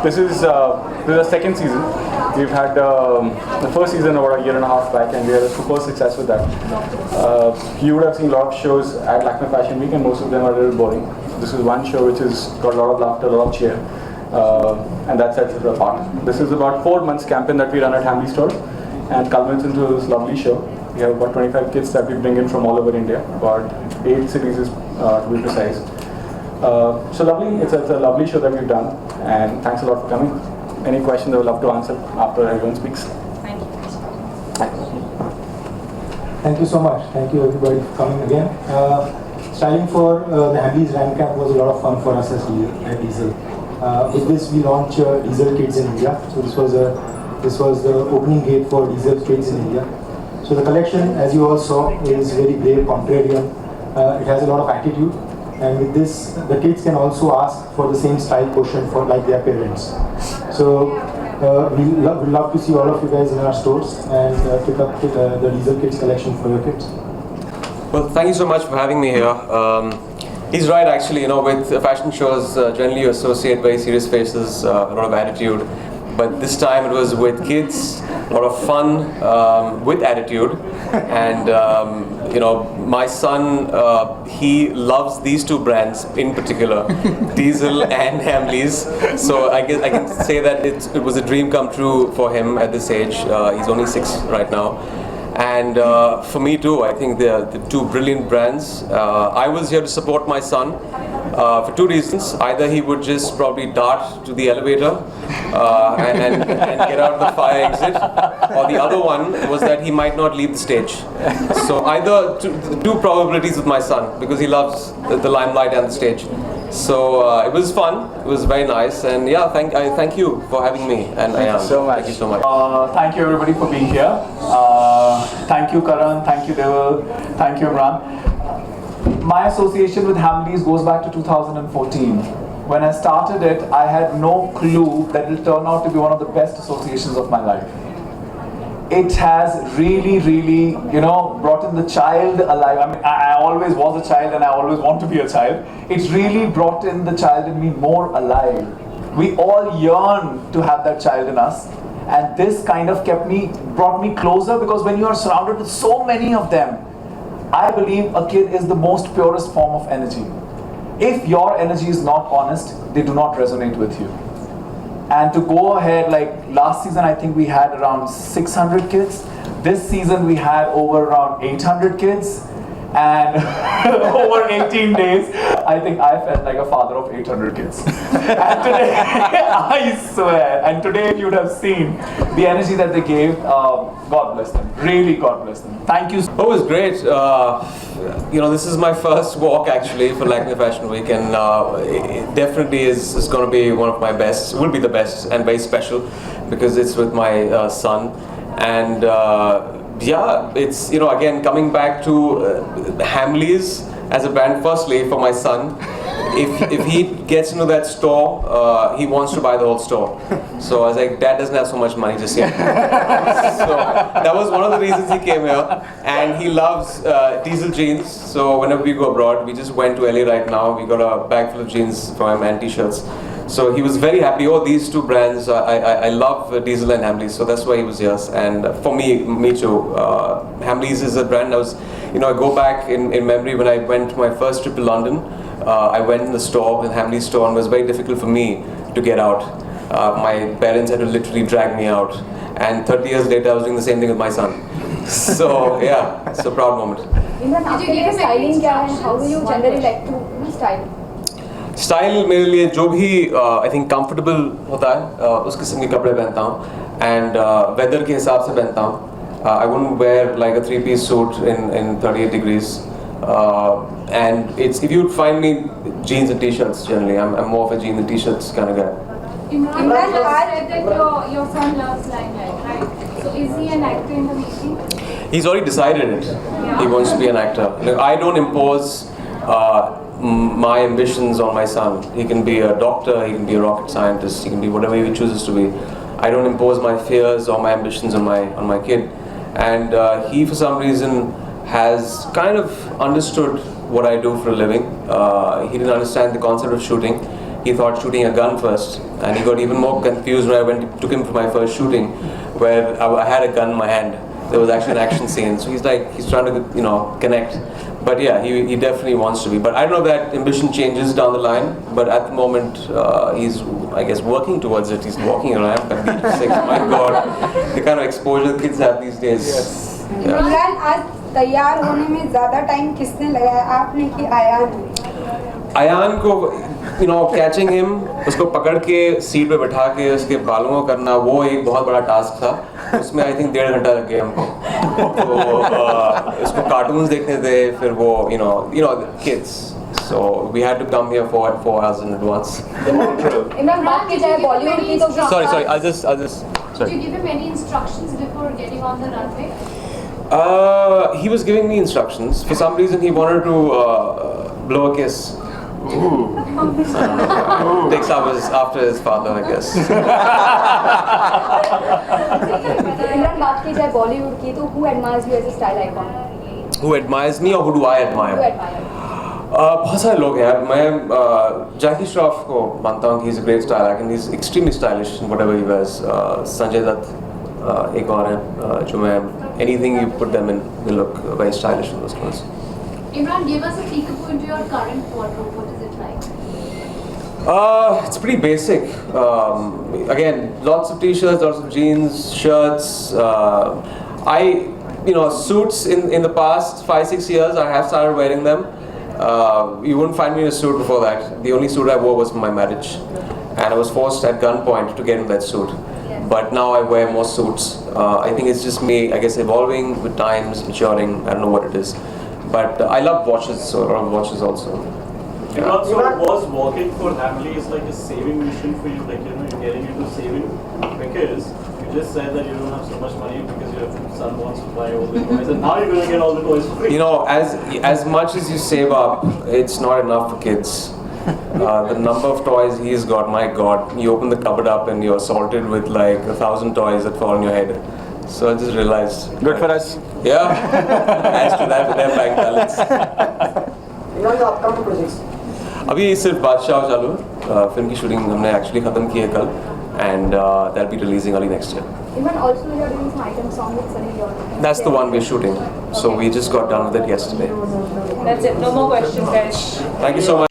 This is the second season. We've had the first season about a year and a half back, and we had a super success with that. You would have seen a lot of shows at Lakme Fashion Week, and most of them are a little boring. This is one show which has got a lot of laughter, a lot of cheer, and that sets it apart. This is about 4 months campaign that we run at Hamleys store, and culminates into this lovely show. We have about 25 kids that we bring in from all over India, about 8 cities to be precise. So lovely, it's a lovely show that we've done, and thanks a lot for coming. Any questions I would love to answer after everyone speaks. Thank you. Thank you so much. Thank you everybody for coming again. Styling for the Hamleys Ram Camp was a lot of fun for us at Diesel. With this we launched Diesel Kids in India. So this was the opening gate for Diesel Kids in India. So the collection, as you all saw, is very brave, contrarian. It has a lot of attitude. And with this, the kids can also ask for the same style quotient for like their parents. So we'd love to see all of you guys in our stores and pick up the Diesel Kids collection for your kids. Well, thank you so much for having me here. He's right, actually. You know, with fashion shows, generally you associate very serious faces, a lot of attitude. But this time it was with kids, a lot of fun, with attitude. And you know, my son, he loves these two brands in particular, Diesel and Hamleys. So I guess I can say that it was a dream come true for him at this age. He's only 6 right now. And for me too, I think they're the two brilliant brands. I was here to support my son for 2 reasons. Either he would just probably dart to the elevator and get out of the fire exit, or the other one was that he might not leave the stage. So either two probabilities with my son, because he loves the limelight and the stage. So it was fun, it was very nice, and yeah, thank you for having me. And Thank you so much. Thank you so much. Thank you everybody for being here. Thank you Karan, thank you Devil, thank you Emran. My association with Hamleys goes back to 2014. When I started it, I had no clue that it will turn out to be one of the best associations of my life. It has really, you know, brought in the child alive. I mean, I always was a child and I always want to be a child. It's really brought in the child in me more alive. We all yearn to have that child in us. And this kind of brought me closer, because when you are surrounded with so many of them, I believe a kid is the most purest form of energy. If your energy is not honest, they do not resonate with you. And to go ahead, like last season, I think we had around 600 kids. This season, we had over around 800 kids. And over 18 days, I think I felt like a father of 800 kids. And today, I swear, and today if you would have seen the energy that they gave, God bless them. Really, God bless them. Thank you. Oh, it was great. You know, this is my first walk actually for Lakme Fashion Week, and it definitely is going to be one of my best. Will be the best and very special because it's with my son. And yeah, it's, you know, again coming back to Hamleys as a brand. Firstly, for my son, if he gets into that store, he wants to buy the whole store. So I was like, Dad doesn't have so much money just yet. So that was one of the reasons he came here, and he loves Diesel jeans. So whenever we go abroad, we just went to LA right now. We got a bag full of jeans for him and t-shirts. So he was very happy. Oh, these two brands, I love Diesel and Hamleys, so that's why he was here. And for me too. Hamleys is a brand I was, you know, I go back in memory when I went to my first trip to London. I went in the store, in Hamleys store, and it was very difficult for me to get out. My parents had to literally drag me out. And 30 years later, I was doing the same thing with my son. So yeah, it's a proud moment. Did you styling how do you generally like to style? Style मेरे लिए जो भी I think comfortable होता है उस किस्म के कपड़े पहनता हूँ, एंड वेदर के हिसाब से पहनता हूँ. I wouldn't wear like a 3-piece suit in 38 degrees, and it's, if you find me jeans and t-shirts generally, I'm more of a jeans and t-shirts kind of guy. Imran said that your son loves limelight, right? So is he an actor in the making? He's already decided it. He wants to be an actor. Like, I don't impose my ambitions on my son. He can be a doctor, he can be a rocket scientist, he can be whatever he chooses to be. I don't impose my fears or my ambitions on my kid. And he, for some reason, has kind of understood what I do for a living. He didn't understand the concept of shooting, he thought shooting a gun first, and he got even more confused when I took him for my first shooting, where I had a gun in my hand. There was actually an action scene, so he's trying to connect. But yeah, he definitely wants to be. But I don't know if that ambition changes down the line. But at the moment, he's, I guess, working towards it. He's walking around at beach 6. My God, the kind of exposure kids have these days. Yes. Yeah. Imran, आज तैयार होने में ज़्यादा time किसने लगाया, आपने कि आयान ने? आयान को कैचिंग हिम, उसको पकड़ के सीट पे बैठा के उसके बालों को करना, वो एक बहुत बड़ा टास्क था. उसमें आई थिंक 1.5 घंटा लग गया हमको. तो उसको कार्टून्स देखने थे, फिर वो kids. So we had to come here for 4 hours in advance. Imran, बात की जाए बॉलीवुड की तो Sorry, I'll just Did you give him any instructions before getting on the runway? He was giving me instructions. For some reason, he wanted to blow a kiss. Takes hours after his father, I guess. Imran, बात की जाए बॉलीवुड की तो who admires you as a style icon? Who admires me or who do I admire? Who admire? बहुत सारे लोग हैं. मैं जैकी श्रॉफ को मानता हूँ कि he's a great style icon. He's extremely stylish in whatever he wears. Sanjay Dutt एक और है जो मैं anything you put them in, they look very stylish in those clothes. Imran, give us a peekaboo into your current wardrobe. What is it like? It's pretty basic. Again, lots of t-shirts, lots of jeans, shirts. Suits in the past 5-6 years, I have started wearing them. You wouldn't find me in a suit before that. The only suit I wore was for my marriage, and I was forced at gunpoint to get in that suit. But now I wear more suits. I think it's just me, I guess, evolving with times, maturing. I don't know what it is, but I love watches, so a lot of watches also. And also, was working for Hamleys like a saving mission for you? Like, you're getting into saving because you just said that you don't have so much money because your son wants to buy all the toys, and now you're going to get all the toys for free. As much as you save up, it's not enough for kids. The number of toys he's got, my God! You open the cupboard up and you're assaulted with like 1,000 toys that fall on your head. So I just realized. Good for us. Yeah. Adds to that with their bank balance. अभी सिर्फ बादशाह चालू है. Film की shooting हमने actually खत्म की है कल, and that'll be releasing early next year. Imran, also you are doing some item song with Sunny Deol. That's the one we're shooting. So we just got done with it yesterday. That's it. No more questions, guys. Thank you so much.